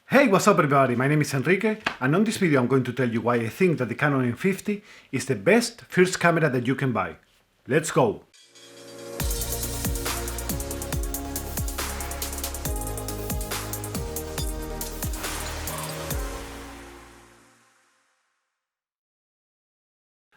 Hey, what's up everybody? My name is Enrique, and on this video I'm going to tell you why I think that the Canon M50 is the best first camera that you can buy. Let's go!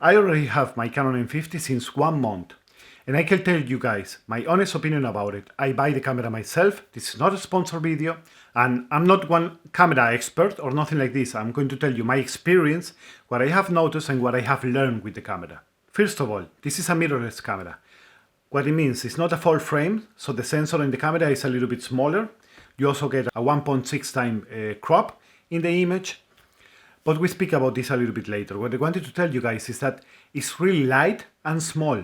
I already have my Canon M50 since 1 month, and I can tell you guys my honest opinion about it. I buy the camera myself, this is not a sponsored video, and I'm not one camera expert or nothing like this. I'm going to tell you my experience, what I have noticed and what I have learned with the camera. First of all, this is a mirrorless camera. What it means is not a full frame, so the sensor in the camera is a little bit smaller. You also get a 1.6 time crop in the image. But we speak about this a little bit later. What I wanted to tell you guys is that it's really light and small.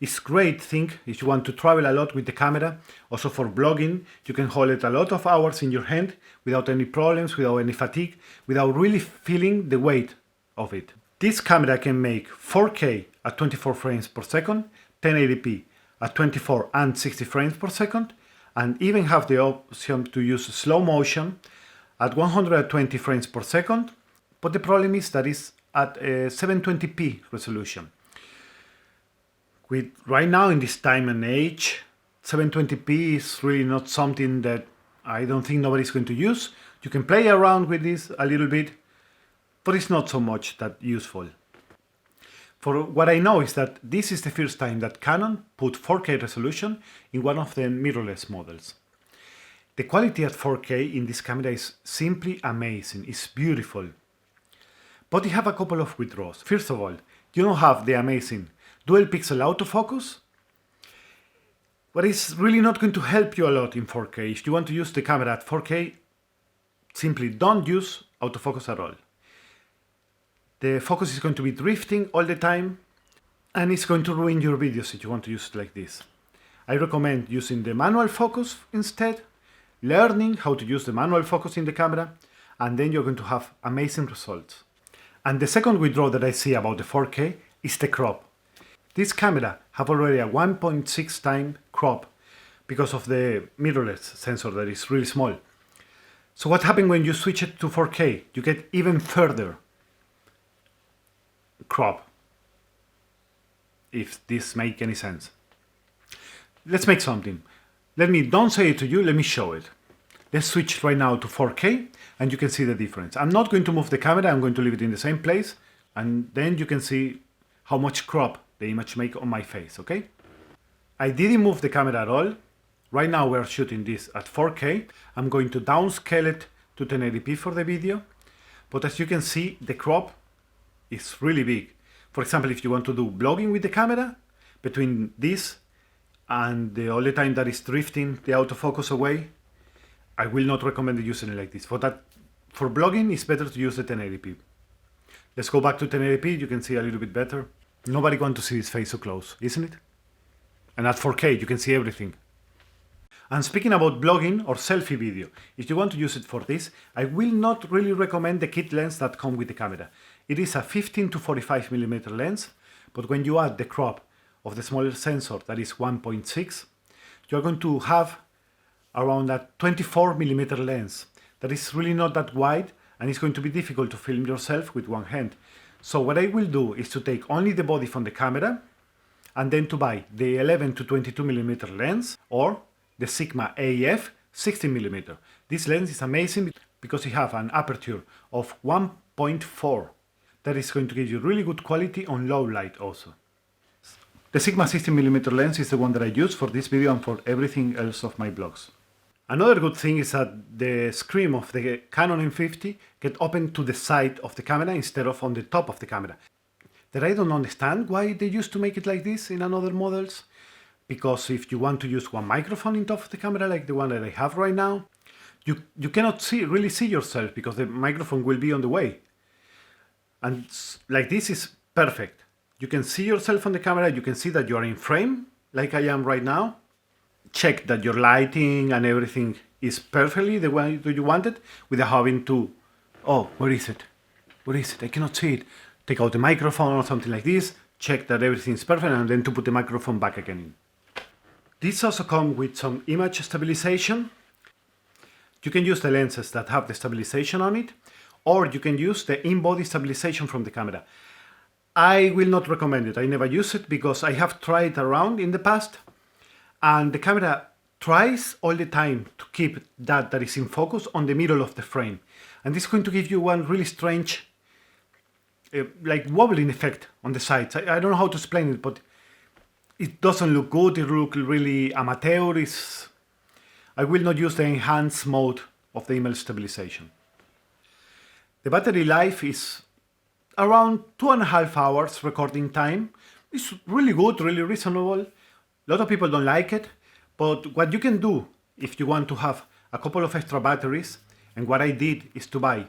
It's great thing if you want to travel a lot with the camera. Also for vlogging, you can hold it a lot of hours in your hand without any problems, without any fatigue, without really feeling the weight of it. This camera can make 4K at 24 frames per second, 1080p at 24 and 60 frames per second, and even have the option to use slow motion at 120 frames per second. But the problem is that it's at a 720p resolution. Right now in this time and age, 720p is really not something that I don't think nobody's going to use. You can play around with this a little bit, but it's not so much that useful. For what I know is that this is the first time that Canon put 4K resolution in one of the mirrorless models. The quality at 4K in this camera is simply amazing, it's beautiful. But you have a couple of withdrawals. First of all, you don't have the amazing dual pixel autofocus, but it's really not going to help you a lot in 4K. If you want to use the camera at 4K, simply don't use autofocus at all. The focus is going to be drifting all the time, and it's going to ruin your videos if you want to use it like this. I recommend using the manual focus instead, learning how to use the manual focus in the camera, and then you're going to have amazing results. And the second withdrawal that I see about the 4K is the crop. This camera have already a 1.6 time crop because of the mirrorless sensor that is really small. So what happens when you switch it to 4K? You get even further crop, if this makes any sense. Let's make something. Don't say it to you, let me show it. Let's switch right now to 4K and you can see the difference. I'm not going to move the camera, I'm going to leave it in the same place, and then you can see how much crop the image makes on my face, okay? I didn't move the camera at all. Right now we're shooting this at 4K. I'm going to downscale it to 1080p for the video, but as you can see, the crop is really big. For example, if you want to do vlogging with the camera, between this and the only time that is drifting the autofocus away, I will not recommend using it like this. For vlogging, it's better to use the 1080p. Let's go back to 1080p, you can see a little bit better. Nobody wants to see his face so close, isn't it? And at 4K, you can see everything. And speaking about vlogging or selfie video, if you want to use it for this, I will not really recommend the kit lens that comes with the camera. It is a 15 to 45mm lens, but when you add the crop of the smaller sensor, that is 1.6, you're going to have around a 24mm lens that is really not that wide, and it's going to be difficult to film yourself with one hand. So what I will do is to take only the body from the camera and then to buy the 11 to 22mm lens or the Sigma AF 16mm. This lens is amazing because it has an aperture of 1.4 that is going to give you really good quality on low light also. The Sigma 16mm lens is the one that I use for this video and for everything else of my vlogs. Another good thing is that the screen of the Canon M50 get open to the side of the camera instead of on the top of the camera. That I don't understand why they used to make it like this in other models. Because if you want to use one microphone on top of the camera like the one that I have right now, you cannot really see yourself because the microphone will be on the way. And like this is perfect. You can see yourself on the camera, you can see that you are in frame like I am right now. Check that your lighting and everything is perfectly the way that you want it without having to, oh, where is it? Where is it? I cannot see it. Take out the microphone or something like this, check that everything is perfect, and then to put the microphone back again in. This also comes with some image stabilization. You can use the lenses that have the stabilization on it, or you can use the in-body stabilization from the camera. I will not recommend it. I never use it because I have tried around in the past, and the camera tries all the time to keep that is in focus on the middle of the frame. And this is going to give you one really strange, like wobbling effect on the sides. I don't know how to explain it, but it doesn't look good. It looks really amateur. I will not use the enhanced mode of the image stabilization. The battery life is around 2.5 hours recording time. It's really good, really reasonable. A lot of people don't like it, but what you can do if you want to have a couple of extra batteries, and what I did is to buy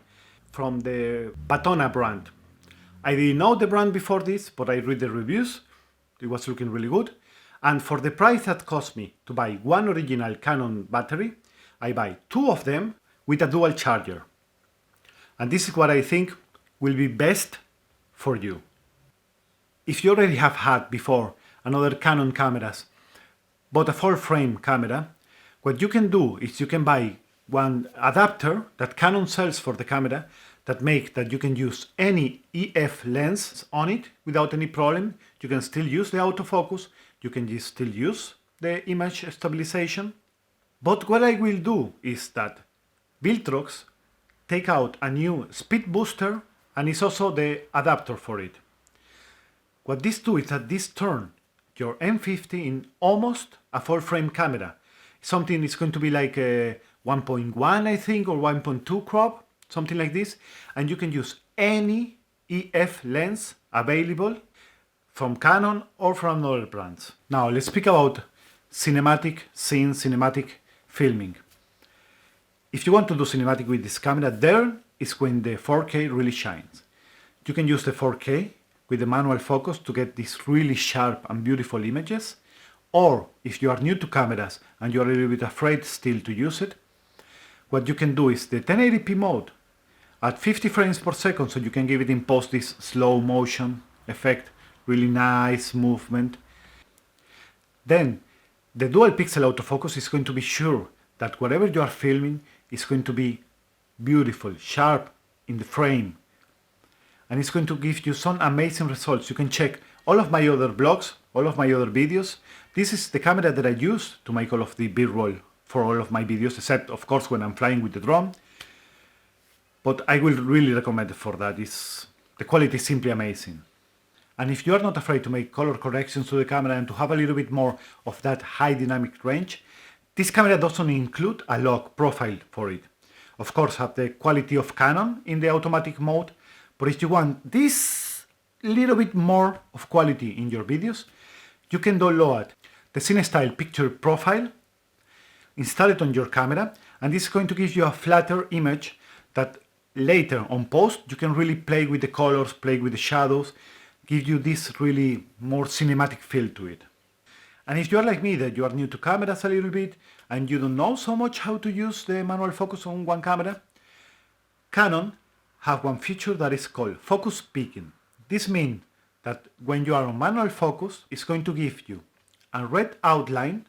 from the Patona brand. I didn't know the brand before this, but I read the reviews. It was looking really good. And for the price that cost me to buy one original Canon battery, I buy 2 of them with a dual charger. And this is what I think will be best for you. If you already have had before another Canon cameras, but a full frame camera, what you can do is you can buy one adapter that Canon sells for the camera that you can use any EF lens on it without any problem. You can still use the autofocus, you can still use the image stabilization. But what I will do is that Viltrox take out a new speed booster, and it's also the adapter for it. What this do is that this turn your M50 in almost a full frame camera. Something is going to be like a 1.1 I think, or 1.2 crop, something like this, and you can use any EF lens available from Canon or from other brands. Now let's speak about cinematic scenes, cinematic filming. If you want to do cinematic with this camera, there is when the 4K really shines. You can use the 4K with the manual focus to get these really sharp and beautiful images. Or if you are new to cameras and you are a little bit afraid still to use it, what you can do is the 1080p mode at 50 frames per second, so you can give it in post this slow motion effect, really nice movement. Then the dual pixel autofocus is going to be sure that whatever you are filming is going to be beautiful, sharp in the frame. And it's going to give you some amazing results. You can check all of my other vlogs, all of my other videos. This is the camera that I use to make all of the B-roll for all of my videos, except of course when I'm flying with the drone. But I will really recommend it for that. The quality is simply amazing. And if you are not afraid to make color corrections to the camera and to have a little bit more of that high dynamic range, this camera doesn't include a log profile for it. Of course, have the quality of Canon in the automatic mode, but if you want this little bit more of quality in your videos, you can download the CineStyle picture profile, install it on your camera, and this is going to give you a flatter image that later on post you can really play with the colors, play with the shadows, give you this really more cinematic feel to it. And if you are like me, that you are new to cameras a little bit and you don't know so much how to use the manual focus on one camera, Canon have one feature that is called focus peaking. This means that when you are on manual focus, it's going to give you a red outline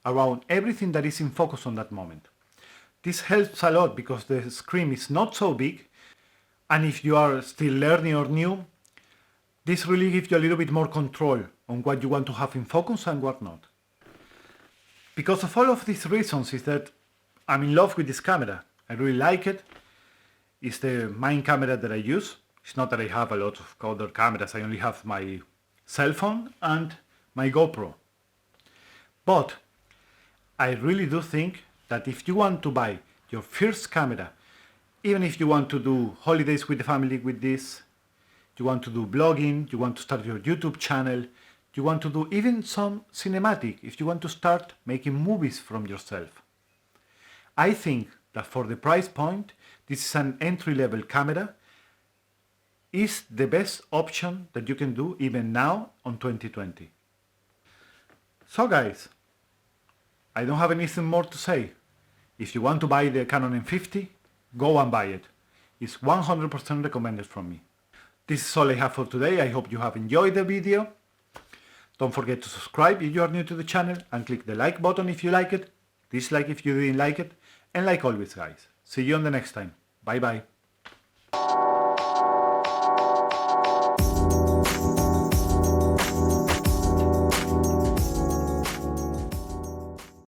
around everything that is in focus on that moment. This helps a lot because the screen is not so big, and if you are still learning or new, this really gives you a little bit more control on what you want to have in focus and what not. Because of all of these reasons is that I'm in love with this camera. I really like it. It's the main camera that I use. It's not that I have a lot of other cameras. I only have my cell phone and my GoPro. But I really do think that if you want to buy your first camera, even if you want to do holidays with the family with this, you want to do blogging, you want to start your YouTube channel, you want to do even some cinematic, if you want to start making movies from yourself. I think that for the price point, this is an entry-level camera, is the best option that you can do even now on 2020. So guys, I don't have anything more to say. If you want to buy the Canon M50, go and buy it. It's 100% recommended from me. This is all I have for today. I hope you have enjoyed the video. Don't forget to subscribe if you are new to the channel and click the like button if you like it, dislike if you didn't like it, And like always, guys, see you on the next time. Bye bye.